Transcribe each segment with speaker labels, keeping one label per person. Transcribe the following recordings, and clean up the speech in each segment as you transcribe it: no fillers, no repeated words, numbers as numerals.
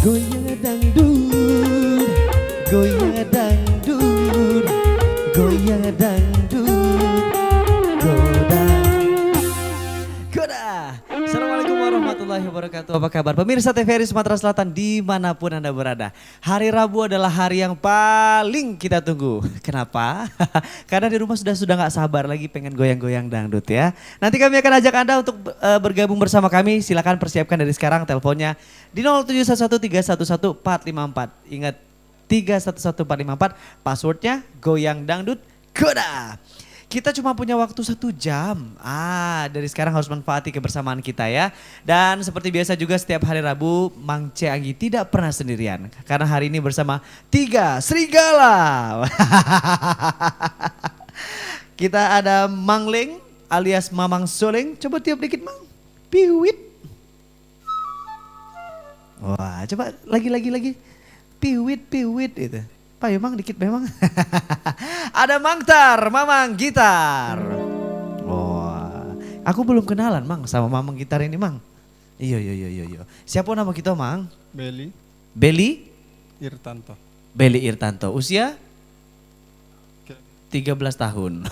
Speaker 1: Goyang dangdut, goyang dangdut, goyang dangdut, godang. Goda. Assalamualaikum warahmatullahi wabarakatuh. Apa kabar pemirsa TVRI Sumatera Selatan dimanapun Anda berada. Hari Rabu adalah hari yang paling kita tunggu. Kenapa? Karena di rumah sudah gak sabar lagi pengen goyang-goyang dangdut ya. Nanti kami akan ajak Anda untuk bergabung bersama kami. Silakan persiapkan dari sekarang teleponnya di 07113114454. Ingat 311454, passwordnya goyang dangdut goda. Kita cuma punya waktu 1 jam. Dari sekarang harus manfaati kebersamaan kita ya. Dan seperti biasa juga setiap hari Rabu, Mang C. Anggi tidak pernah sendirian. Karena hari ini bersama 3 serigala. Kita ada Mang Leng alias Mamang Soleng. Coba tiup dikit Mang. Piwit. Wah, coba lagi. Piwit itu. Pak memang dikit memang. Ada Mangtar, Mamang Gitar. Wah, aku belum kenalan Mang sama Mamang Gitar ini Mang. Iya. Siapa nama kita Mang? Beli
Speaker 2: Irtanto.
Speaker 1: Beli Irtanto. Usia 13 tahun.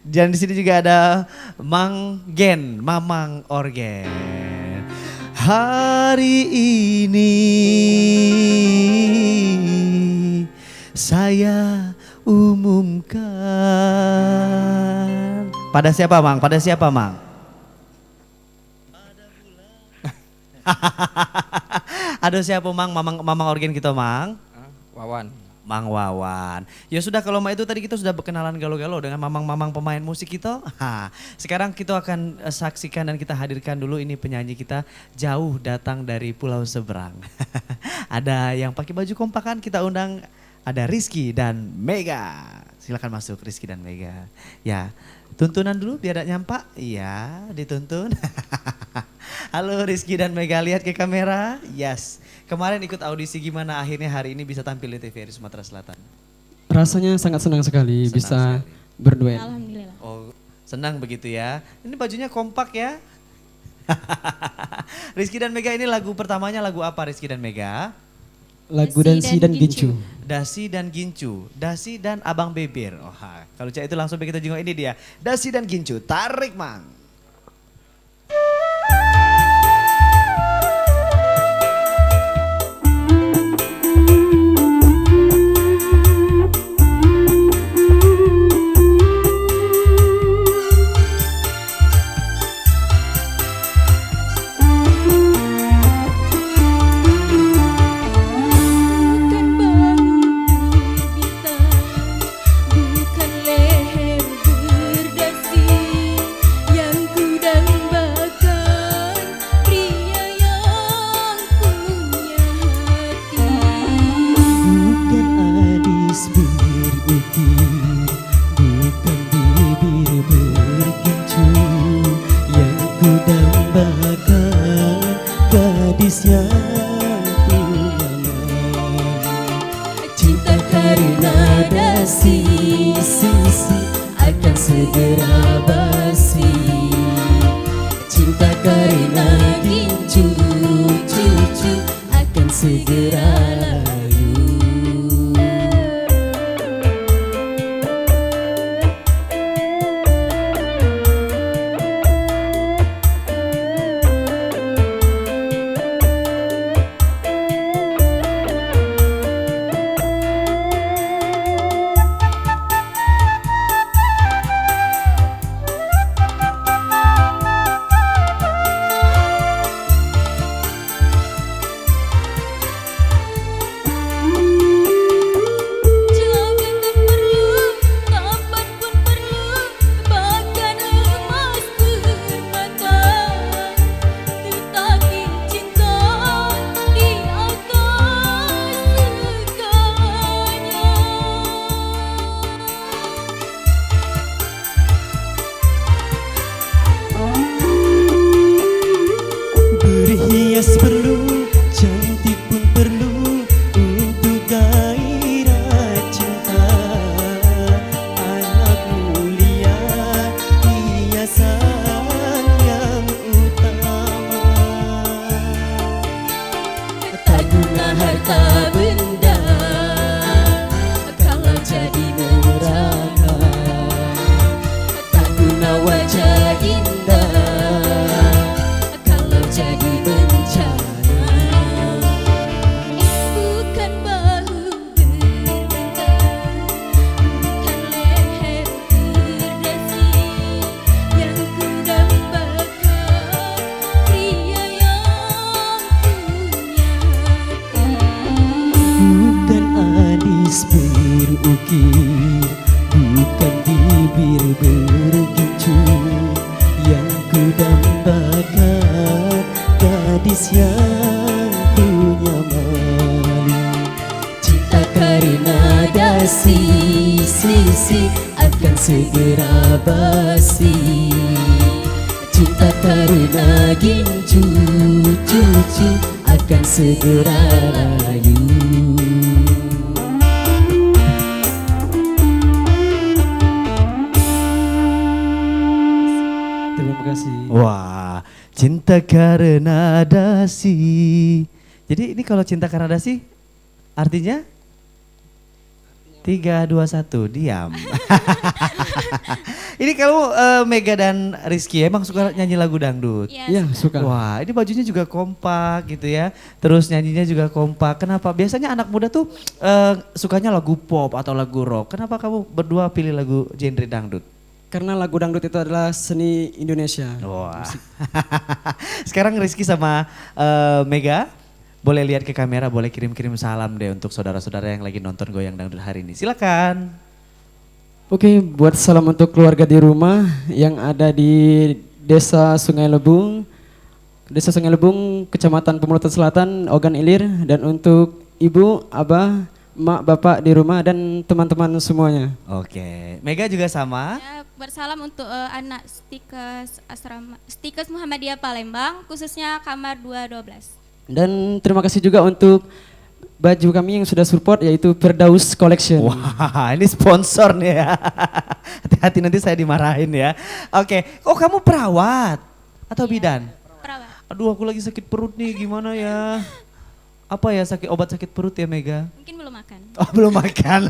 Speaker 1: Dan di sini juga ada Mang Gen, Mamang Orgen. Hari ini saya umumkan. Pada siapa Mang? Pada siapa Mang? Ada siapa Mang? Mamang Orgen kita Mang?
Speaker 2: Wawan.
Speaker 1: Mang Wawan. Ya sudah kalau itu tadi kita sudah berkenalan galo-galo dengan mamang-mamang pemain musik kita. Sekarang kita akan saksikan dan kita hadirkan dulu ini penyanyi kita jauh datang dari pulau seberang. Ada yang pakai baju kompakan kita undang, ada Rizky dan Mega. Silakan masuk Rizky dan Mega. Ya, tuntunan dulu biar ada nyampak. Iya, dituntun. Halo Rizky dan Mega, lihat ke kamera. Yes. Kemarin ikut audisi gimana akhirnya hari ini bisa tampil di TVRI Sumatera Selatan?
Speaker 3: Rasanya sangat senang sekali bisa berduet.
Speaker 4: Alhamdulillah.
Speaker 1: Oh, senang begitu ya. Ini bajunya kompak ya. Rizky dan Mega ini lagu pertamanya lagu apa Rizky dan Mega?
Speaker 3: Lagu Dasi dan Gincu.
Speaker 1: Dasi dan Gincu, Dasi dan Abang Beber. Oh, kalau cak itu langsung begitu jenguk ini dia. Dasi dan Gincu, tarik Mang.
Speaker 4: Cinta karena dasi akan segera basi. Cinta karena gincu cucu akan segera layu. seharusnya punya malu. Cinta karena dasi sisi akan segera basi. Cinta karena gincu cucu akan segera layu.
Speaker 3: Terima kasih.
Speaker 1: Wah, cinta karena dasi. Jadi ini kalau cinta karena dasi artinya 3, 2, 1, diam. Ini kamu Mega dan Rizky emang suka nyanyi lagu dangdut?
Speaker 3: Iya, suka.
Speaker 1: Wah, ini bajunya juga kompak gitu ya. Terus nyanyinya juga kompak. Kenapa? Biasanya anak muda tuh sukanya lagu pop atau lagu rock. Kenapa kamu berdua pilih lagu genre dangdut?
Speaker 3: Karena lagu dangdut itu adalah seni Indonesia.
Speaker 1: Wah. Sekarang Rizky sama Mega boleh lihat ke kamera, boleh kirim-kirim salam deh untuk saudara-saudara yang lagi nonton Goyang Dangdut hari ini. Silakan.
Speaker 3: Oke, buat salam untuk keluarga di rumah yang ada di Desa Sungai Lebung, Kecamatan Pemelutan Selatan, Ogan Ilir, dan untuk ibu, abah, mak, bapak di rumah dan teman-teman semuanya.
Speaker 1: Oke, Mega juga sama.
Speaker 5: Ya, bersalam untuk anak Stikes Muhammadiyah Palembang, khususnya kamar 212.
Speaker 3: Dan terima kasih juga untuk baju kami yang sudah support yaitu Firdaus Collection.
Speaker 1: Wah, ini sponsor nih ya. Hati-hati nanti saya dimarahin ya. Oke, oh kamu perawat atau bidan?
Speaker 5: Perawat.
Speaker 1: Aduh, aku lagi sakit perut nih, gimana ya? Apa ya obat sakit perut ya Mega?
Speaker 5: Mungkin belum makan.
Speaker 1: Oh belum makan.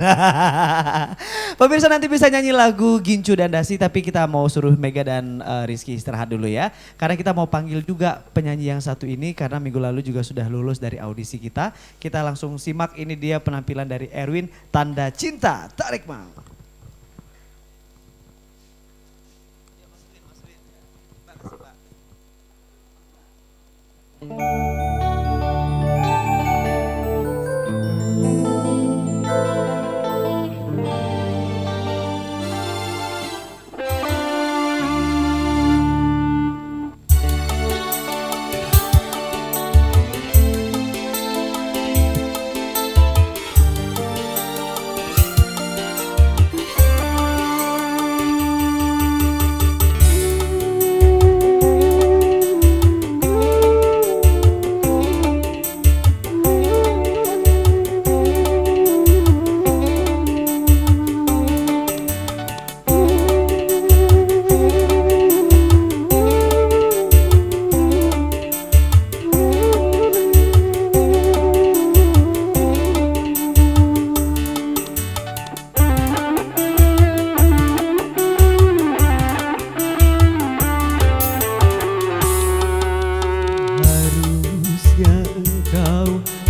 Speaker 1: Pemirsa nanti bisa nyanyi lagu Gincu dan Dasi, tapi kita mau suruh Mega dan Rizky istirahat dulu ya. Karena kita mau panggil juga penyanyi yang satu ini karena minggu lalu juga sudah lulus dari audisi kita. Kita langsung simak, ini dia penampilan dari Erwin, Tanda Cinta. Tarik Mang.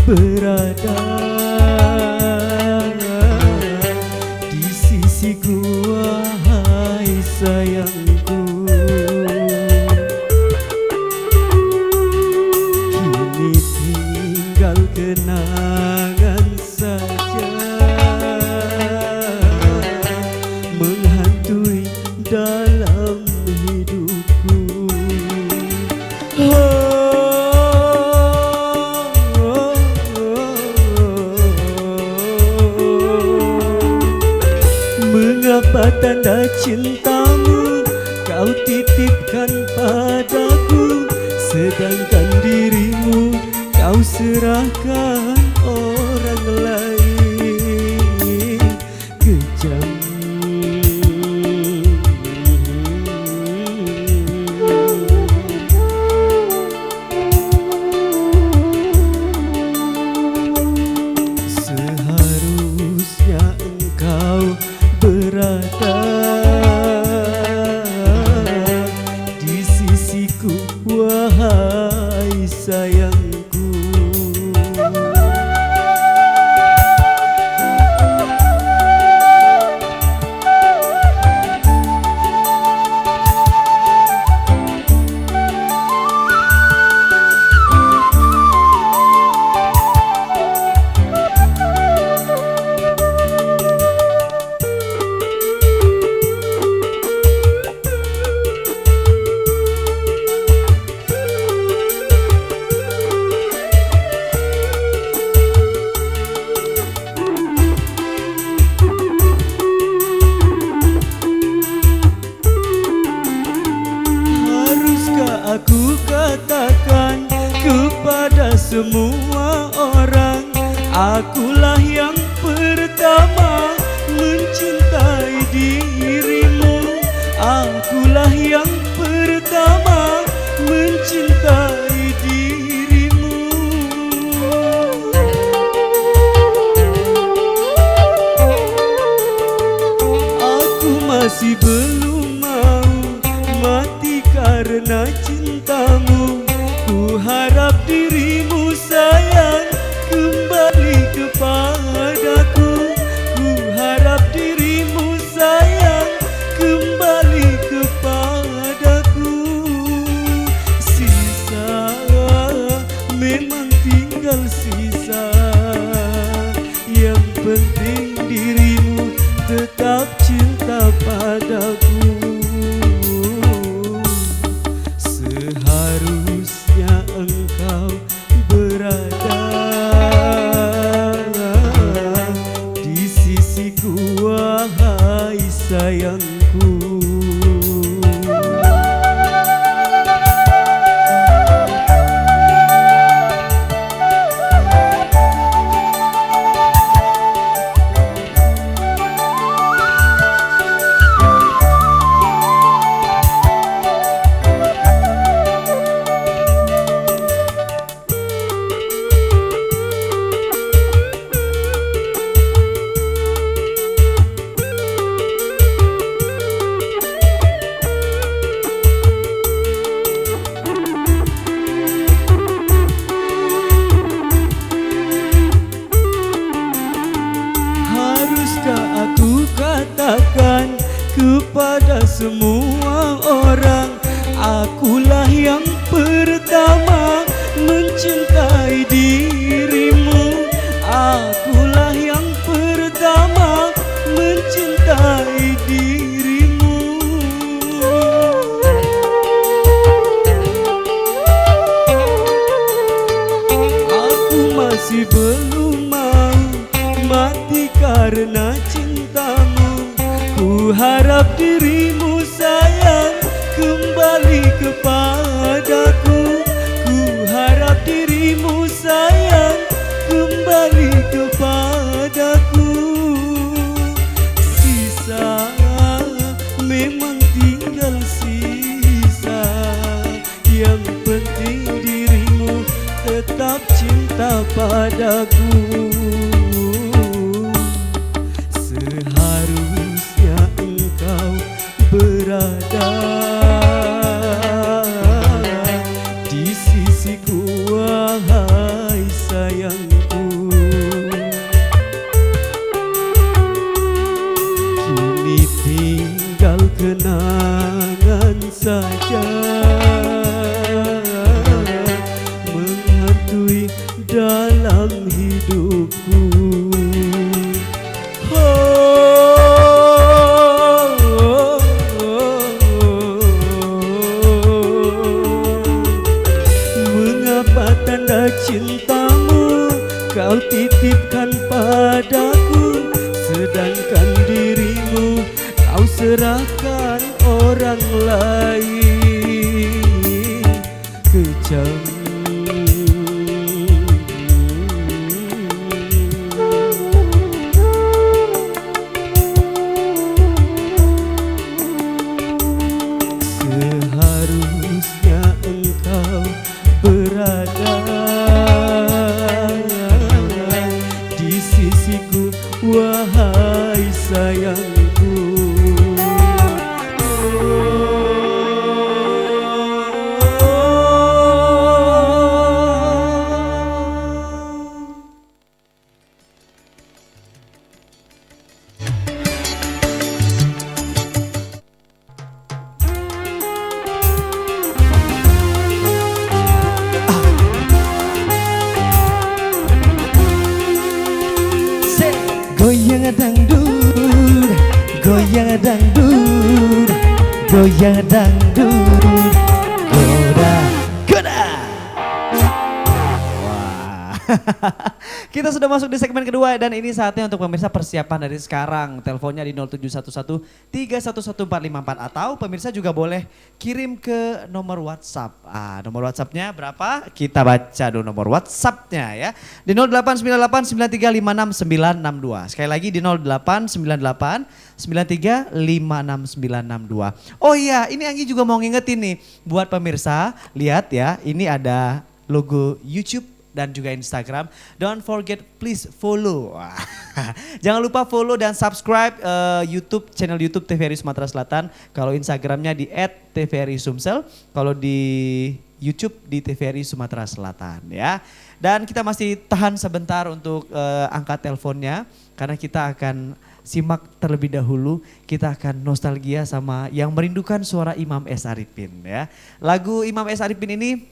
Speaker 4: berada di sisiku, wahai sayangku. Kini tinggal kenangan saja menghantui dalam hidupku. Mengapa tanda cintamu kau titipkan padaku, sedangkan dirimu kau serahkan orang lain? Kejam. Seharusnya engkau berada di sisiku, wahai sayangku. masih belum mau mati karena cintamu. Ku harap dirimu sayang kembali kepadaku. Ku harap dirimu sayang kembali kepadaku. Sisa memang tinggal sisa, yang penting dirimu tetap cinta padaku. Seharusnya engkau berada di sisiku, wahai sayangku. Haruskah aku katakan kepada semua orang, akulah yang pertama mencintai dirimu. Akulah yang pertama mencintai dirimu. Aku masih belum mau mati karena cintamu. Ku harap dirimu sayang kembali kepadaku. Ku harap dirimu sayang kembali kepadaku. Sisa memang tinggal sisa, yang penting dirimu tetap cinta padaku. Seharusnya engkau berada di sisiku, wahai sayangku. Kini tinggal kenangan saja menghantui dalam hidupku. Mengapa tanda cintamu kau titipkan padaku, sedangkan dirimu kau serahkan orang lain? Kejam seharusnya engkau berada di sisiku, wahai sayangku. Goyang dangdut, goyang dangdut, goyang dangdut, goda, goda. Wah, kita sudah masuk di segmen kedua dan ini saatnya untuk pemirsa persiapan dari sekarang. Teleponnya di 0711 311454 atau pemirsa juga boleh kirim ke nomor WhatsApp. Nomor WhatsAppnya berapa? Kita baca dulu nomor WhatsAppnya ya. Di 089893569962. Sekali lagi di 089893569962. Oh iya, ini Anggi juga mau ngingetin nih buat pemirsa. Lihat ya, ini ada logo YouTube dan juga Instagram. Don't forget please follow. Wah. Jangan lupa follow dan subscribe YouTube channel YouTube TVRI Sumatera Selatan. Kalau Instagramnya di @tvrisumsel, kalau di YouTube di TVRI Sumatera Selatan ya. Dan kita masih tahan sebentar untuk angkat teleponnya karena kita akan simak terlebih dahulu, kita akan nostalgia sama yang merindukan suara Imam S. Arifin ya. Lagu Imam S. Arifin ini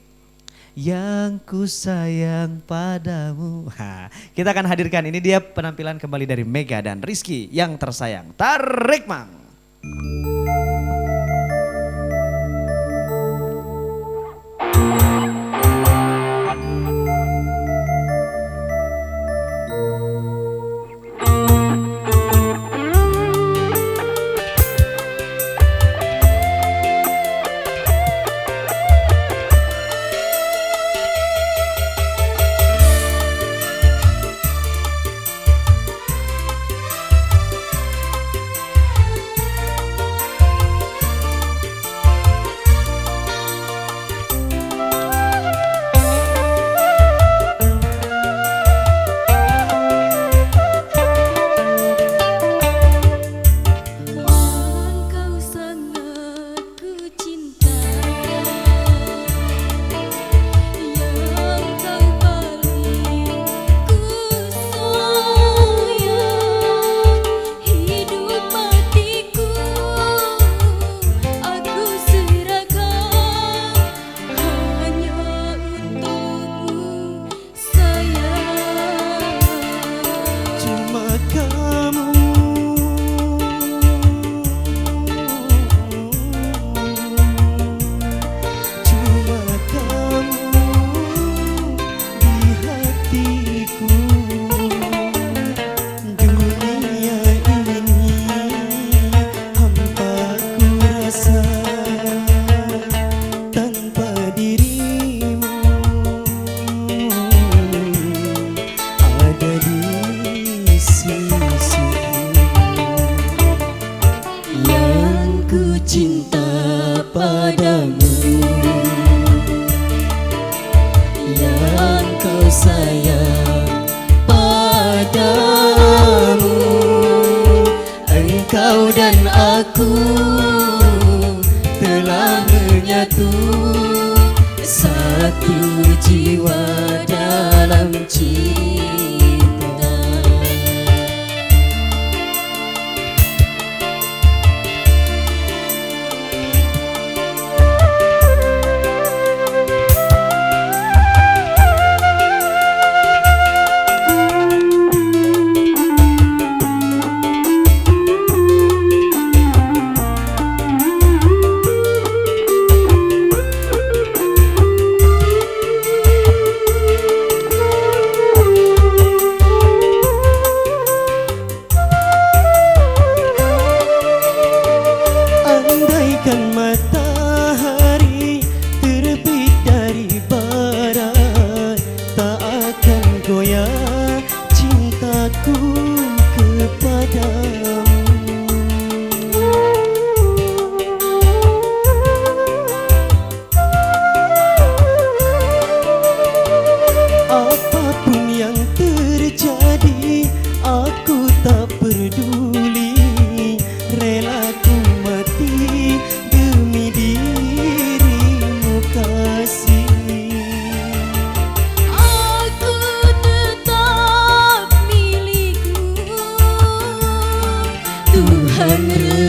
Speaker 4: yang ku sayang padamu. Kita akan hadirkan, ini dia penampilan kembali dari Mega dan Rizky yang tersayang. Tarik Mang.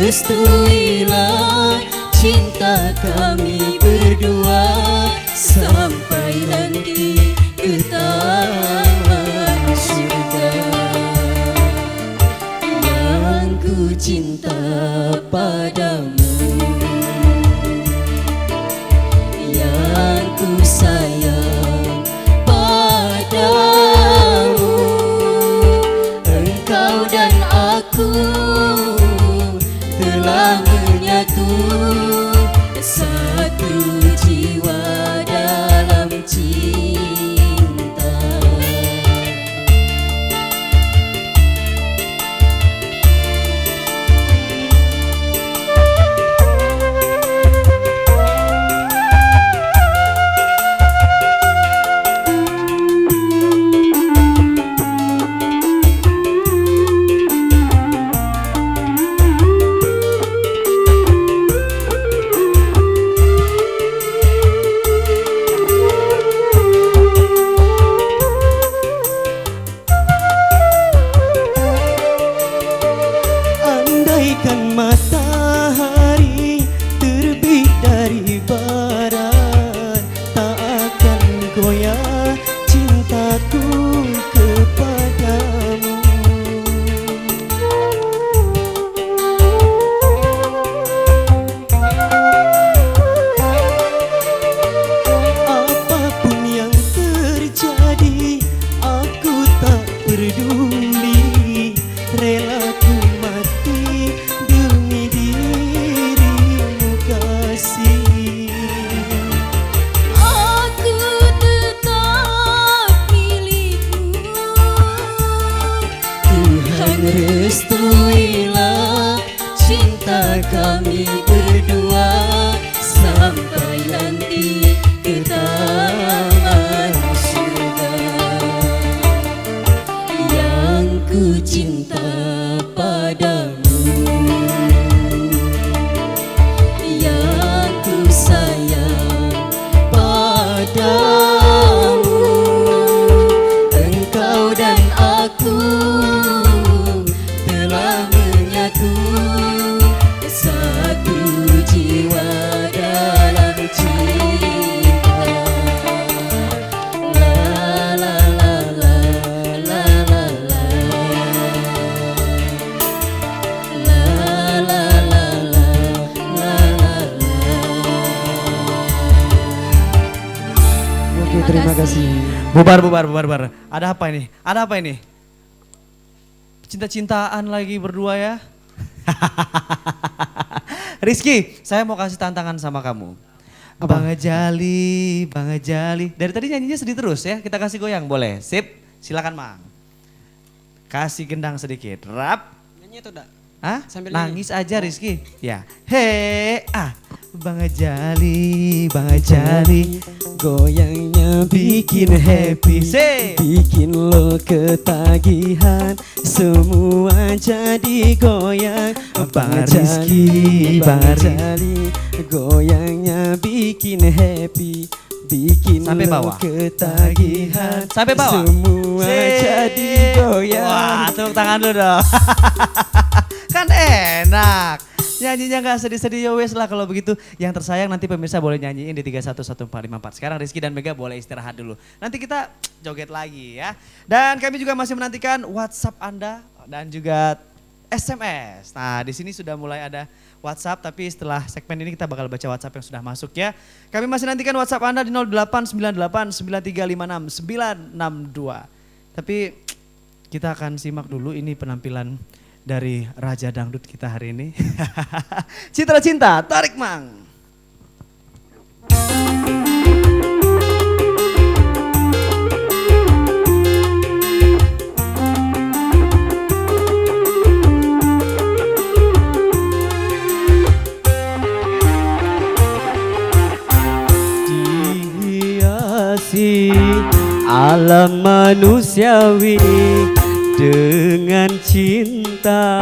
Speaker 6: Restuilah cinta kami berdua sampai nanti ke taman surga. Yang ku cinta padamu, yang ku sayang padamu, engkau dan aku telah menyatu satu jiwa dalam cinta. kami berdua sampai nanti ke taman surga. Yang ku cinta padamu, yang ku sayang padamu, engkau dan aku telah menyatu, satu jiwa dalam cinta. La la la la la la la. La la la la la la la.
Speaker 3: Oke, terima kasih.
Speaker 1: Bubar. Ada apa ini? Ada apa ini? Cinta-cintaan lagi berdua ya. Rizky, saya mau kasih tantangan sama kamu.
Speaker 3: Apa?
Speaker 1: Bang Ejali. Dari tadi nyanyinya sedih terus ya, kita kasih goyang boleh? Sip, silakan Mang. Kasih gendang sedikit, rap.
Speaker 3: Nyanyi atau enggak?
Speaker 1: Hah?
Speaker 3: Sambil
Speaker 1: Nangis aja Rizky. Ya. Bang Ejali.
Speaker 3: Goyangnya bikin happy,
Speaker 1: Say.
Speaker 3: bikin lo ketagihan, semua jadi goyang.
Speaker 1: Bang Rizky,
Speaker 3: Bang Rizky, goyangnya bikin happy, bikin
Speaker 1: Sampai
Speaker 3: lo
Speaker 1: bawah.
Speaker 3: ketagihan,
Speaker 1: Sampai bawah.
Speaker 3: semua
Speaker 1: Say.
Speaker 3: jadi goyang.
Speaker 1: Wah, tepuk tangan dulu dong. Kan enak. Nyanyinya gak sedih-sedih, ya wes lah kalau begitu. Yang tersayang nanti pemirsa boleh nyanyiin di 311454. Sekarang Rizky dan Mega boleh istirahat dulu. Nanti kita joget lagi ya. Dan kami juga masih menantikan WhatsApp Anda dan juga SMS. Nah, di sini sudah mulai ada WhatsApp, tapi setelah segmen ini kita bakal baca WhatsApp yang sudah masuk ya. Kami masih nantikan WhatsApp Anda di 08989356 962. Tapi kita akan simak dulu ini penampilan dari Raja Dangdut kita hari ini. Citra Cinta, tarik Mang.
Speaker 3: Dihiasi alam manusiawi dengan cinta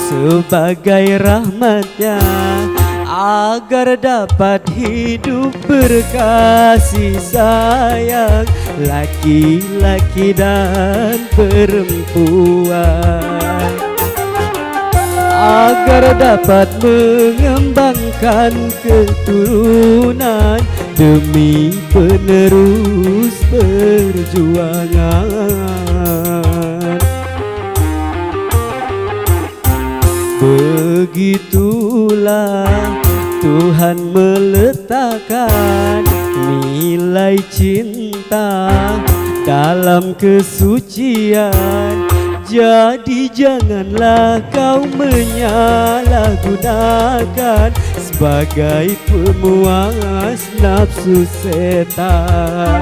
Speaker 3: sebagai rahmatnya, agar dapat hidup berkasih sayang laki-laki dan perempuan, agar dapat mengembangkan keturunan demi penerus perjuangan. Begitulah Tuhan meletakkan nilai cinta dalam kesucian. Jadi janganlah kau menyalahgunakan sebagai pemuas nafsu setan.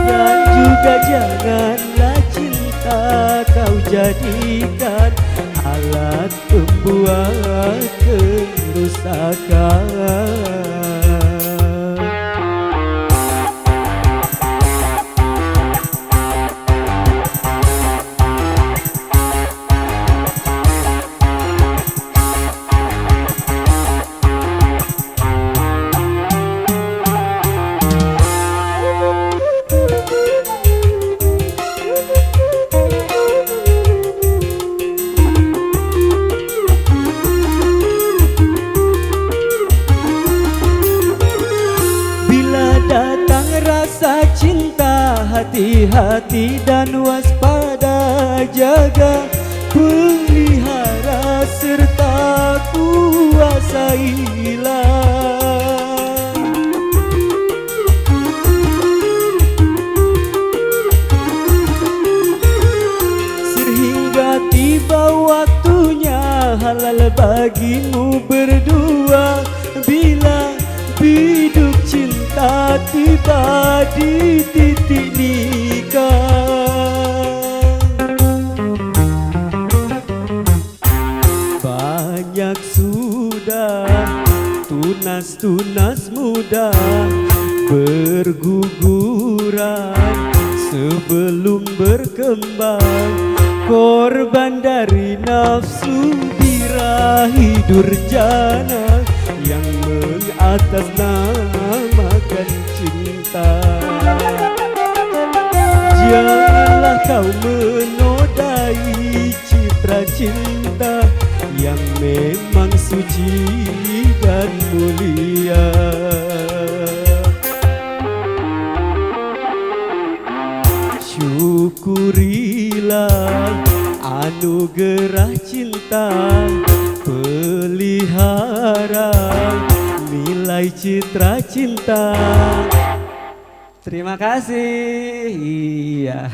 Speaker 3: Dan juga janganlah cinta kau jadikan alat pembuat kerusakan. Hati-hati dan waspada, jaga, pelihara serta kuasailah. Sehingga tiba waktunya halal bagimu berdua, bila biduk cinta tiba di titik nikah. Banyak
Speaker 7: sudah tunas-tunas muda berguguran sebelum berkembang, korban dari nafsu birahi durjana yang mengatasnamakan cinta. Janganlah kau menodai citra cinta yang memang suci dan mulia. Syukurilah anugerah cinta, pelihara nilai citra cinta.
Speaker 3: Terima kasih. Iya.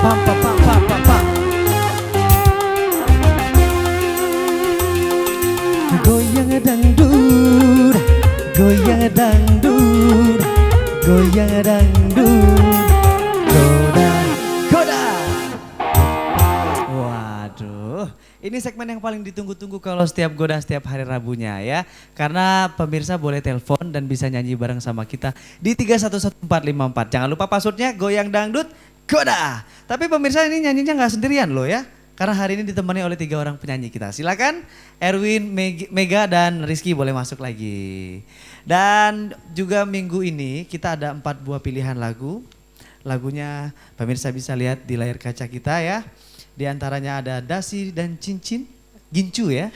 Speaker 1: Pam pam pam pam pam pam. Goyang dangdut, goyang dangdut, goyang dangdut, goda, goda. Waduh, ini segmen yang paling ditunggu-tunggu kalau setiap goda setiap hari Rabunya ya. Karena pemirsa boleh telepon dan bisa nyanyi bareng sama kita di 311454. Jangan lupa passwordnya goyang dangdut, goda. Tapi pemirsa ini nyanyinya nggak sendirian loh ya. Karena hari ini ditemani oleh 3 orang penyanyi kita. Silakan Erwin, Mega dan Rizky boleh masuk lagi. Dan juga minggu ini kita ada 4 buah pilihan lagu. Lagunya pemirsa bisa lihat di layar kaca kita ya. Di antaranya ada Dasi dan Cincin, Gincu ya.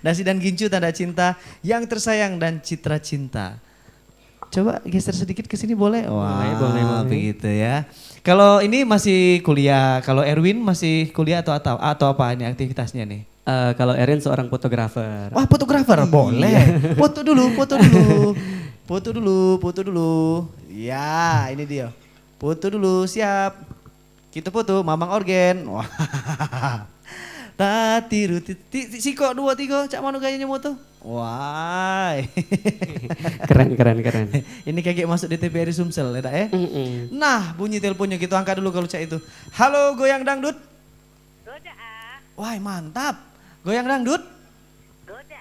Speaker 1: Dasi dan Gincu, Tanda Cinta, Yang Tersayang dan Citra Cinta. Coba geser sedikit ke sini boleh? Wah,
Speaker 3: Boleh.
Speaker 1: begitu ya. Kalau ini masih kuliah, kalau Erwin masih kuliah atau apa ini aktivitasnya nih?
Speaker 3: Kalau Erin seorang fotografer.
Speaker 1: Wah, fotografer boleh. Foto dulu. Foto dulu. Ya, ini dia. Foto dulu, siap. Kita foto, Mamang Orgen. Wah. Tatiru siko 2 3 cak manu gayanya moto. Wah.
Speaker 3: Keren.
Speaker 1: Ini kayak masuk di TVRI Sumsel ya, eh? Nah, bunyi teleponnya gitu, angkat dulu kalau cak itu. Halo, goyang dangdut.
Speaker 8: Goda.
Speaker 1: Wah, mantap. Goyang dangdut.
Speaker 8: Goda.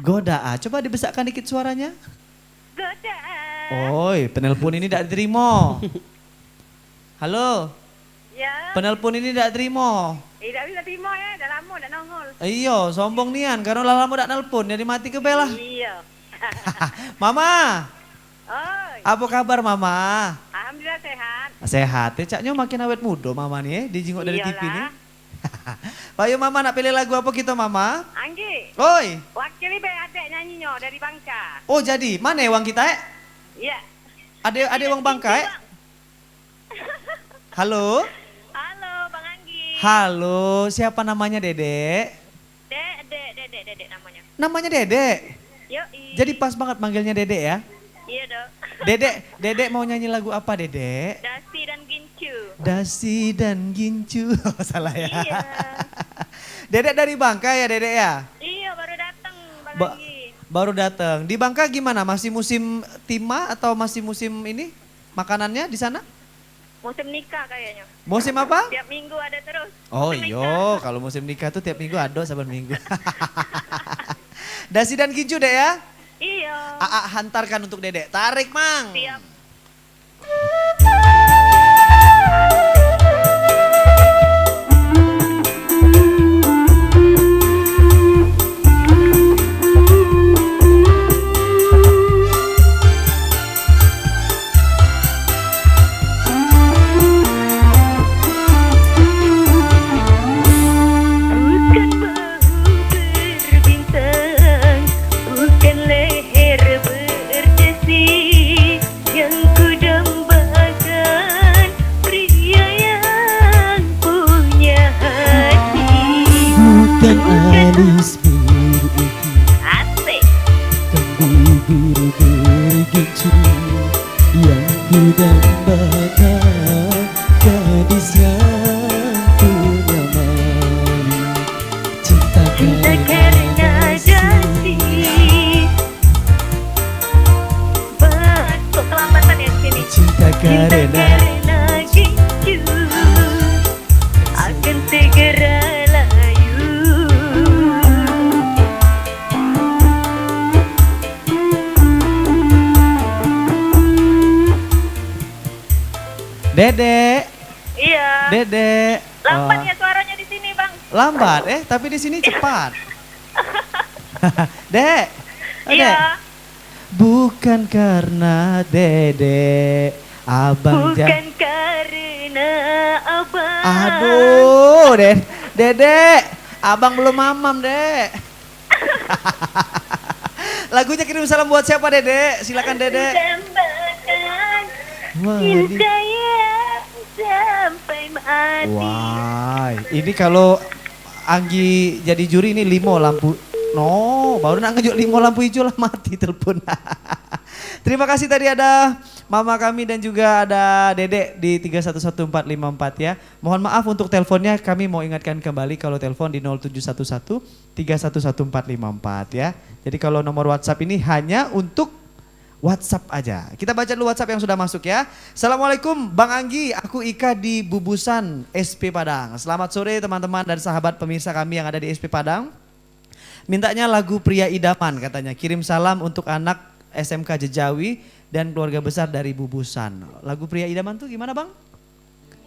Speaker 1: Goda. Coba dibesarkan dikit suaranya.
Speaker 8: Goda.
Speaker 1: Oi, penelpon ini tidak diterima. Halo,
Speaker 8: Ya.
Speaker 1: penelpon ini tidak terima.
Speaker 8: Tidak bisa terima ya, dah lama dah nongol.
Speaker 1: Iyo, sombong nian karena lama tidak nelpon, jadi mati ke belah.
Speaker 8: Iya.
Speaker 1: Mama,
Speaker 8: Oi,
Speaker 1: apa kabar Mama?
Speaker 8: alhamdulillah sehat.
Speaker 1: Sehat, ya caknya makin awet muda Mama nih dijenguk dari TV nih.
Speaker 8: Iyalah.
Speaker 1: Pak Yo Mama nak pilih lagu apa kita Mama?
Speaker 8: Anggi,
Speaker 1: Oi,
Speaker 8: wakili be adek nyanyinya dari Bangka.
Speaker 1: oh jadi mana uang kita
Speaker 8: Iya.
Speaker 1: Ada uang Bangka Halo?
Speaker 8: Halo Bang Anggi.
Speaker 1: Halo, siapa namanya Dedek?
Speaker 8: Dek namanya.
Speaker 1: Namanya Dedek?
Speaker 8: Yoi.
Speaker 1: Jadi pas banget manggilnya Dedek ya?
Speaker 8: Iya dong.
Speaker 1: Dedek mau nyanyi lagu apa Dedek?
Speaker 8: Dasi dan Gincu.
Speaker 1: Dasi dan Gincu. Oh, salah ya.
Speaker 8: Iya.
Speaker 1: Dedek dari Bangka ya Dedek ya?
Speaker 8: Iya baru datang Bang
Speaker 1: Ba-
Speaker 8: Anggi.
Speaker 1: Baru datang. Di Bangka gimana? Masih musim timah atau masih musim ini makanannya di sana?
Speaker 8: Musim nikah kayaknya.
Speaker 1: Musim apa?
Speaker 8: Tiap minggu ada terus.
Speaker 1: Oh
Speaker 8: Musim
Speaker 1: iyo,
Speaker 8: nikah.
Speaker 1: kalau musim nikah tuh tiap minggu ada saban minggu. Dasi dan Gincu Dek ya?
Speaker 8: Iya.
Speaker 1: Aa hantarkan untuk Dedek. Tarik Mang.
Speaker 8: Siap. Bukan bahu berbintang, bukan leher berdesi, yang ku dambakan pria yang punya hati.
Speaker 7: Bukan alis biru
Speaker 8: Asik.
Speaker 7: dan bibir bergincu yang ku dambakan, gadis yang ku nyamai. Cinta
Speaker 8: Cinta karena dasi,
Speaker 1: karena
Speaker 8: gincu akan segera layu.
Speaker 1: Dedek,
Speaker 8: Iya.
Speaker 1: Dedek.
Speaker 8: Lambat
Speaker 1: Oh,
Speaker 8: ya suaranya di sini, Bang.
Speaker 1: lambat, tapi di sini cepat. Dek, Dek.
Speaker 8: Iya.
Speaker 1: Bukan karena Dedek, abang
Speaker 8: Bukan karena abang.
Speaker 1: Aduh, Dedek, abang belum mamam, Dek. Lagunya kirim salam buat siapa, Dedek? Silakan, Dedek.
Speaker 8: Dambakan
Speaker 1: Wah,
Speaker 8: cinta yang sampai mati.
Speaker 1: Wah, ini kalau Anggi jadi juri ini limo lampu. No, baru nak ngejuk limo lampu hijau lah mati telepon. Terima kasih tadi ada mama kami dan juga ada Dedek di 311454 ya. Mohon maaf untuk teleponnya, kami mau ingatkan kembali kalau telepon di 0711 311454 ya. Jadi kalau nomor WhatsApp ini hanya untuk WhatsApp aja. Kita baca dulu WhatsApp yang sudah masuk ya. Assalamualaikum Bang Anggi, aku Ika di Bubusan SP Padang. Selamat sore teman-teman dan sahabat pemirsa kami yang ada di SP Padang. Mintanya lagu Pria Idaman katanya. Kirim salam untuk anak SMK Jejawi dan keluarga besar dari Bubusan. Lagu Pria Idaman tuh gimana Bang?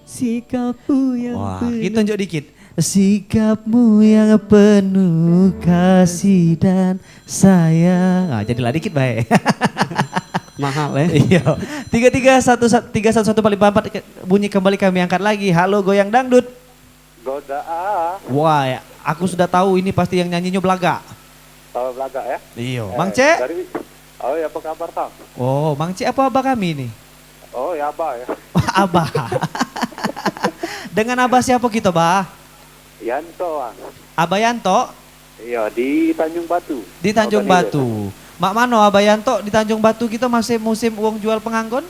Speaker 7: Sikapmu yang
Speaker 1: Wah, kita tunjuk dikit. Sikapmu yang penuh kasih dan sayang. Ah, jadilah dikit baik.
Speaker 3: Mahal ya.
Speaker 1: Iya. 3311454 bunyi kembali kami angkat lagi. Halo Goyang Dangdut.
Speaker 9: Goda
Speaker 1: Wah, ya, aku sudah tahu ini pasti yang nyanyinya Belaga.
Speaker 9: tahu Belaga ya?
Speaker 1: Iya. Mang C.
Speaker 9: Oh ya, apa kabar Tam?
Speaker 1: Oh, Mang C apa abah kami ini?
Speaker 9: Oh ya Abah ya.
Speaker 1: Abah. Dengan abah siapa kita, Bah?
Speaker 9: Yanto ah.
Speaker 1: Abah Yanto
Speaker 9: Iya di Tanjung Batu.
Speaker 1: di Tanjung
Speaker 9: Ogan Ilir.
Speaker 1: Batu. Mak Mano Abah Yanto di Tanjung Batu kita masih musim uang jual penganggon?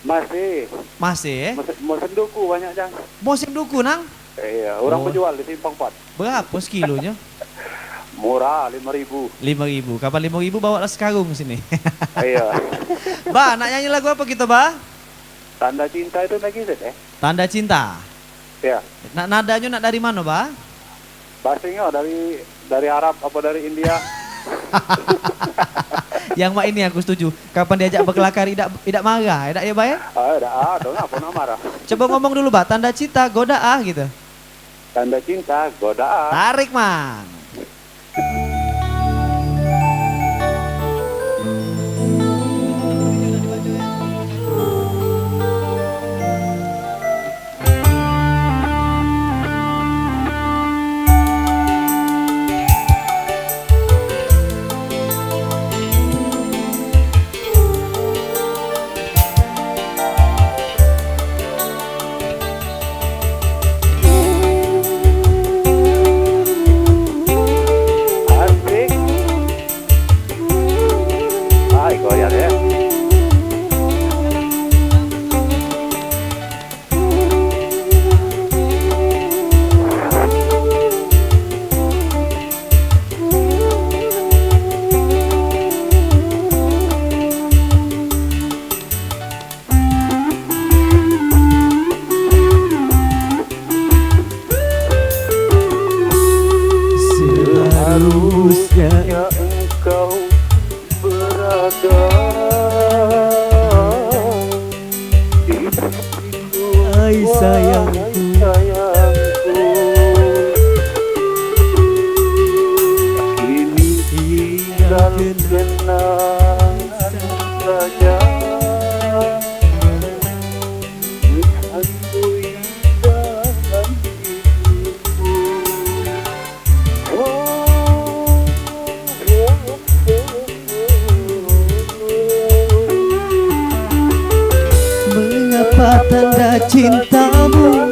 Speaker 9: Masih.
Speaker 1: Masih.
Speaker 9: Mau senduku banyak jang.
Speaker 1: Musim duku nang?
Speaker 9: Iya, orang
Speaker 1: Oh.
Speaker 9: penjual di Simpang 4.
Speaker 1: Berapa sekilonya?
Speaker 9: Murah 5.000.
Speaker 1: 5.000. Kapan 5.000 bawa lah sekarung sini.
Speaker 9: Iya.
Speaker 1: Bah, nak nyanyi lagu apa kita, Bah?
Speaker 9: Tanda cinta itu lagi ya?
Speaker 1: Tanda Cinta.
Speaker 9: Ya.
Speaker 1: Nak nadanya nak dari mana, Bah?
Speaker 9: Bahasanya dari Arab apa dari India?
Speaker 1: Yang mak ini aku setuju. Kapan diajak berkelakar tidak marah, tidak ya, Bah ya?
Speaker 9: Dong apa nak marah?
Speaker 1: Coba ngomong dulu, Bah. Tanda cinta, goda gitu.
Speaker 9: Tanda cinta, godaan.
Speaker 1: Tarik, Mang.
Speaker 9: Asik. Ay, goyang ya.
Speaker 7: Seharusnya
Speaker 9: Ya engkau berada di sisiku,
Speaker 7: Hai sayangku,
Speaker 9: sayangku. Kini tinggal kenangan saja. Aku dalam hidupku.
Speaker 7: mengapa tanda cintamu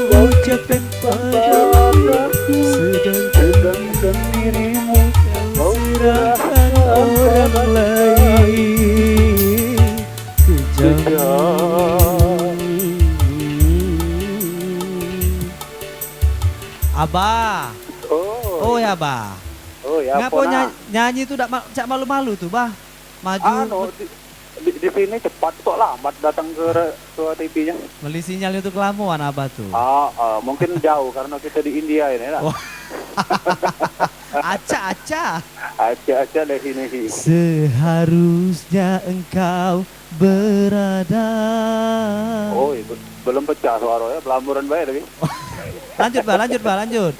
Speaker 7: kau ucapkan padaku, sedangkan
Speaker 9: dirimu
Speaker 7: kau serahkan orang lain. Kejam.
Speaker 1: Abah.
Speaker 9: Oh,
Speaker 1: Oh ya, Bah.
Speaker 9: oh ya
Speaker 1: Ngapa
Speaker 9: apa nak?
Speaker 1: nyanyi itu cak malu-malu tuh, Bah? Maju.
Speaker 9: Anu, di sini cepat kok, lambat datang ke TV-nya.
Speaker 4: Beli sinyal itu kelamuan apa tuh?
Speaker 9: Mungkin jauh karena kita di India ini lah.
Speaker 4: Oh. Aca.
Speaker 9: Aja destinasi.
Speaker 4: Seharusnya engkau berada.
Speaker 9: Oh, belum pecah suaranya, pelamburan baik tapi.
Speaker 4: Lanjut, lanjut.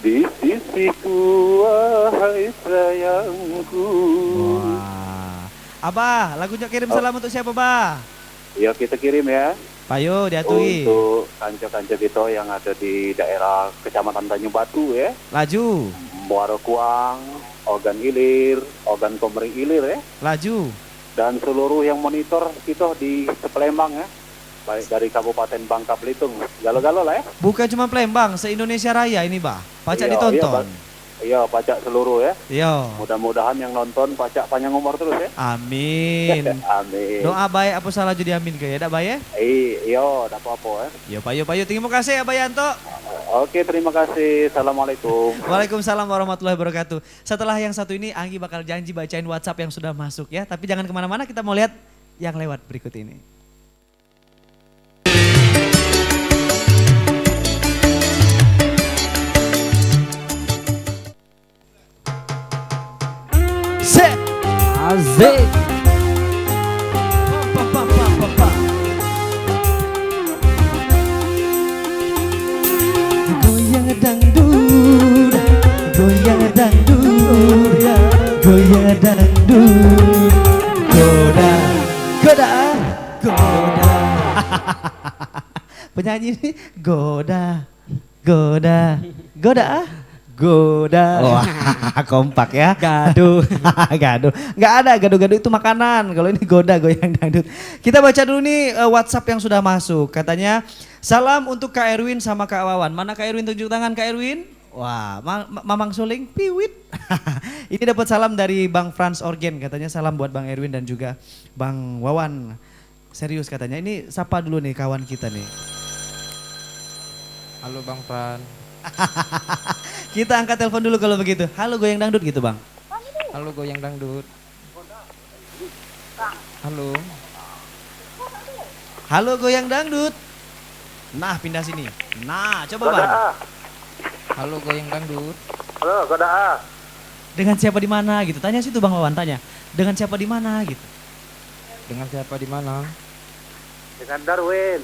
Speaker 9: Di sisiku wahai sayangku.
Speaker 4: Wah. Abah, lagunya kirim salam untuk siapa, Bah?
Speaker 9: Ya kita kirim ya.
Speaker 4: Payo diatui.
Speaker 9: Untuk kanca-kanca kita yang ada di daerah Kecamatan Tanjung Batu ya.
Speaker 4: Laju.
Speaker 9: Muara Kuang, Ogan Ilir, Ogan Komering Ilir ya.
Speaker 4: Laju.
Speaker 9: Dan seluruh yang monitor kita di Palembang ya. Baik dari Kabupaten Bangka Belitung, galo-galo lah ya.
Speaker 4: Bukan cuma Palembang, se-Indonesia Raya ini, Bah. Pacak
Speaker 9: Iya,
Speaker 4: ditonton.
Speaker 9: Iya, pacak seluruh ya.
Speaker 4: Iya.
Speaker 9: Mudah-mudahan yang nonton pacak panjang umur terus ya.
Speaker 4: Amin.
Speaker 9: Amin.
Speaker 4: Doa baik apa salah jadi amin ke ya, dak baik ya?
Speaker 9: Iya, tak apa-apa ya.
Speaker 4: Yo payo. Terima kasih Abah Yanto.
Speaker 9: Oke, terima kasih. Assalamualaikum.
Speaker 4: Waalaikumsalam warahmatullahi wabarakatuh. Setelah yang satu ini Anggi bakal janji bacain WhatsApp yang sudah masuk ya. Tapi jangan kemana-mana, kita mau lihat yang lewat berikut ini.
Speaker 3: Asik.
Speaker 4: Goyang dangdut, goyang dangdut, goyang dangdut, goda. Penyanyi ini goda. Wah, kompak ya. Gaduh. Nggak ada gaduh-gaduh, itu makanan. Kalau ini goda, goyang dangdut. Kita baca dulu nih WhatsApp yang sudah masuk. Katanya, salam untuk Kak Erwin sama Kak Wawan. Mana Kak Erwin, tunjuk tangan Kak Erwin. Wah, Mamang Suling, piwit. Ini dapat salam dari Bang Franz Orgen. Katanya salam buat Bang Erwin dan juga Bang Wawan. Serius katanya. Ini sapa dulu nih kawan kita nih.
Speaker 2: Halo Bang Fran.
Speaker 4: Kita angkat telepon dulu kalau begitu. Halo goyang dangdut gitu Bang.
Speaker 2: Halo goyang dangdut. Halo.
Speaker 4: Halo goyang dangdut. Nah pindah sini. Nah coba Bang.
Speaker 2: Halo goyang dangdut.
Speaker 9: Halo, Goda.
Speaker 4: Dengan siapa di mana gitu. Tanya situ Bang Wawan, tanya. Dengan siapa di mana gitu.
Speaker 2: Dengan siapa di mana?
Speaker 9: Dengan Darwin.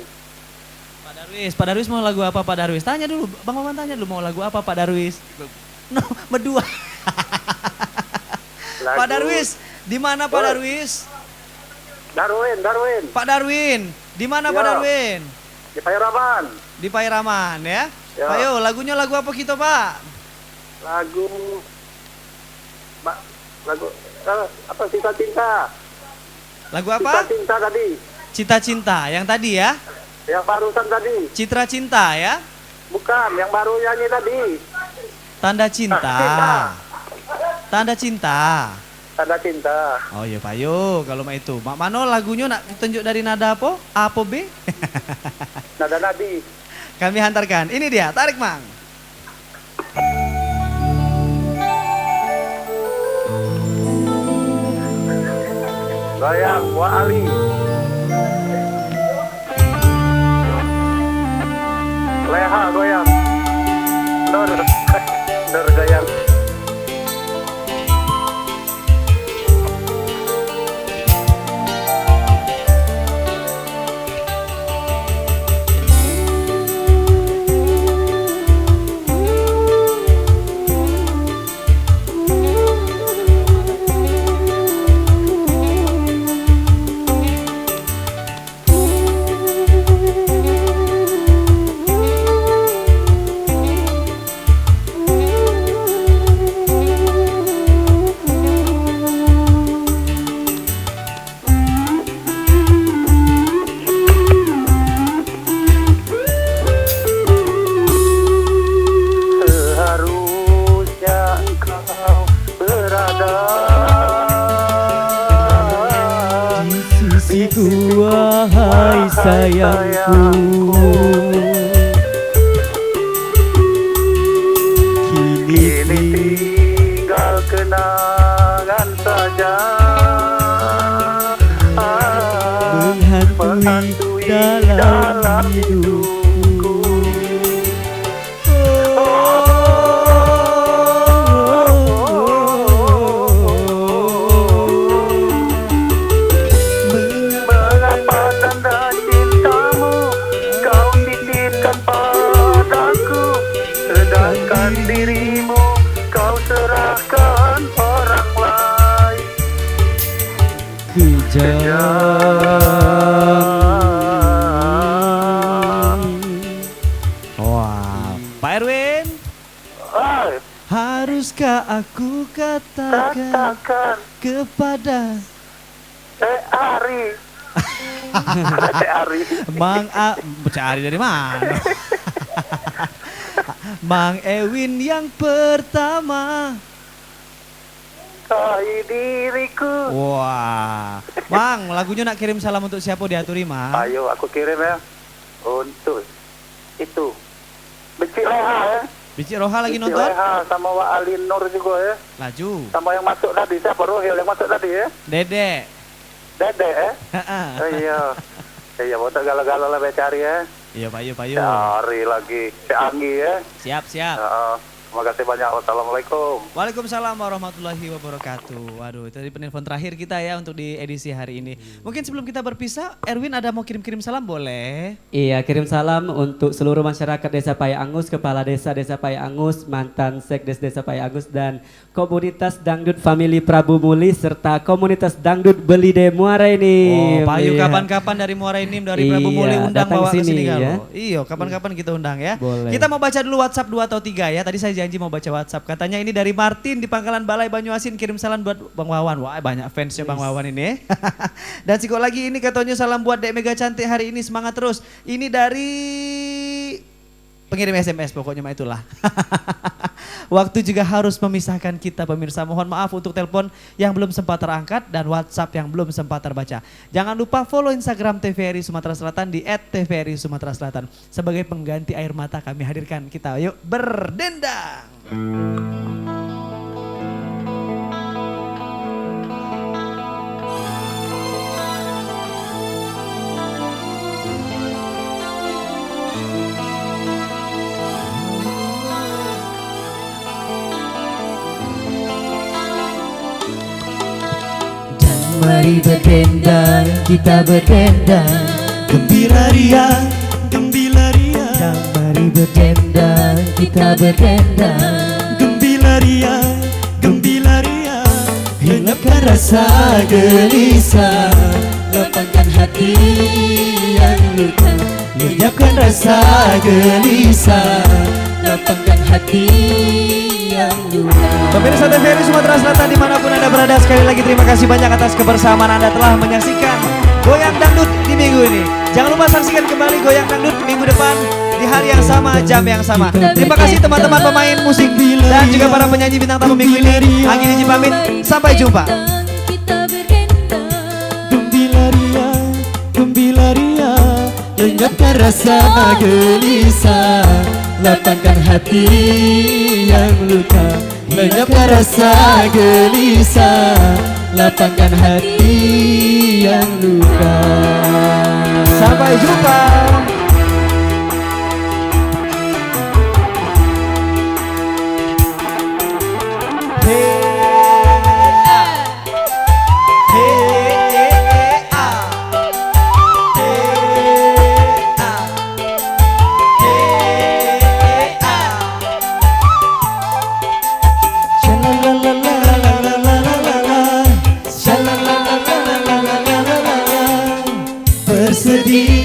Speaker 4: Pak Darwis mau lagu apa Pak Darwis? Tanya dulu, Bang Wawan tanya dulu mau lagu apa Pak Darwis? No, berdua. Pak Darwis, di mana Pak Darwis?
Speaker 9: Darwin.
Speaker 4: Pak Darwin, di mana Pak
Speaker 9: Ya.
Speaker 4: Darwin?
Speaker 9: Di Pairaman.
Speaker 4: Di Pairaman ya.
Speaker 9: Ya.
Speaker 4: Ayo lagunya lagu apa kita Pak?
Speaker 9: Lagu apa cinta-cinta.
Speaker 4: Lagu apa?
Speaker 9: Cinta-cinta tadi.
Speaker 4: Cita-cinta yang tadi ya.
Speaker 9: Yang barusan tadi.
Speaker 4: Citra cinta ya.
Speaker 9: Bukan, yang baru nyanyi tadi.
Speaker 4: Tanda cinta. Tanda cinta.
Speaker 9: Tanda cinta.
Speaker 4: Oh iya Pak Yo, kalau mah itu. Mak Mano lagunya nak tunjuk dari nada apa? A apa B?
Speaker 9: Nada Nabi.
Speaker 4: Kami hantarkan. Ini dia, tarik Mang.
Speaker 9: Goyang, Wa Ali. Leha goyang. Nur goyang.
Speaker 7: Wahai sayangku,
Speaker 9: Kini tinggal kenangan saja.
Speaker 7: hantui dalam hidupku.
Speaker 6: Mengapa tanda cintamu kau titipkan padaku, sedangkan dirimu kau serahkan orang lain.
Speaker 4: Wah, Pak Erwin,
Speaker 6: Hai,
Speaker 4: haruskah aku katakan
Speaker 6: katakan
Speaker 4: kepada
Speaker 6: Ari. Ari.
Speaker 4: Mang A, cari dari mana? Mang Ewin yang pertama.
Speaker 6: Kai diriku.
Speaker 4: Wah, Mang, lagunya nak kirim salam untuk siapa diaturi, Mang?
Speaker 6: Ayo aku kirim ya. Untuk itu. Becik Leha ya.
Speaker 4: Bicik Roha lagi
Speaker 6: Becik
Speaker 4: nonton?
Speaker 6: Leha sama Wak Alin Nur juga ya.
Speaker 4: Laju.
Speaker 6: Sama yang masuk tadi, siapa Rohil yang masuk tadi ya?
Speaker 4: Dede.
Speaker 6: Dede ya.
Speaker 4: Ha-ha.
Speaker 6: Oh iya. Iya, botak galau-galau lah cari ya.
Speaker 4: Iya, Pak Yu, Pak Yu.
Speaker 6: Cari lagi. Si Anggi ya.
Speaker 4: Siap, siap.
Speaker 6: Terima kasih banyak. Wassalamualaikum.
Speaker 4: Waalaikumsalam warahmatullahi wabarakatuh. Waduh, itu tadi penelpon terakhir kita ya untuk di edisi hari ini. Mungkin sebelum kita berpisah, Erwin ada mau kirim-kirim salam boleh?
Speaker 3: Iya, kirim salam untuk seluruh masyarakat Desa Payangus, Kepala Desa Desa Payangus, mantan Sekdes Desa Payangus, dan komunitas Dangdut Family Prabu Muli, serta komunitas Dangdut Belide Muara ini.
Speaker 4: Oh, Pak Yu
Speaker 3: Iya.
Speaker 4: kapan-kapan dari Muara Inim, dari Prabu Muli
Speaker 3: Iya,
Speaker 4: undang
Speaker 3: datang
Speaker 4: bawa ke
Speaker 3: sini,
Speaker 4: sini
Speaker 3: ya.
Speaker 4: kalau. Iya, kapan-kapan kita undang ya.
Speaker 3: Boleh.
Speaker 4: Kita mau baca dulu WhatsApp 2 atau 3 ya. Tadi saya janji mau baca WhatsApp. Katanya ini dari Martin di Pangkalan Balai Banyuasin, kirim salam buat Bang Wawan. Wah, banyak fansnya Bang Wawan ini. Dan siko lagi ini katanya salam buat Dek Mega cantik hari ini, semangat terus. Ini dari pengirim SMS, pokoknya mah itulah. Waktu juga harus memisahkan kita pemirsa. Mohon maaf untuk telepon yang belum sempat terangkat dan WhatsApp yang belum sempat terbaca. Jangan lupa follow Instagram TVRI Sumatera Selatan di @TVRI Sumatera Selatan. Sebagai pengganti air mata kami hadirkan kita. Yuk berdendang.
Speaker 7: Mari berdendang, kita berdendang, gembira ria, gembira ria. Dan mari berdendang, kita berdendang, gembira ria, gembira ria. Hilangkan rasa gelisah, lapangkan hati yang luka. Lenyapkan rasa gelisah, lapangkan hati yang luka.
Speaker 4: Pemirsa TVRI Sumatera Selatan dimanapun Anda berada, sekali lagi terima kasih banyak atas kebersamaan Anda telah menyaksikan Goyang Dangdut di minggu ini. Jangan lupa saksikan kembali Goyang Dangdut minggu depan di hari yang sama, jam yang sama. Terima kasih teman-teman pemain musik dan juga para penyanyi bintang tamu minggu ini. Anggi Niji pamit, sampai jumpa.
Speaker 7: Gembira ria, gembira ria. Lenyapkan rasa gelisah, lapangkan hati yang luka. Lenyapkan rasa gelisah, lapangkan hati yang luka.
Speaker 4: Sampai jumpa.
Speaker 7: Bersedih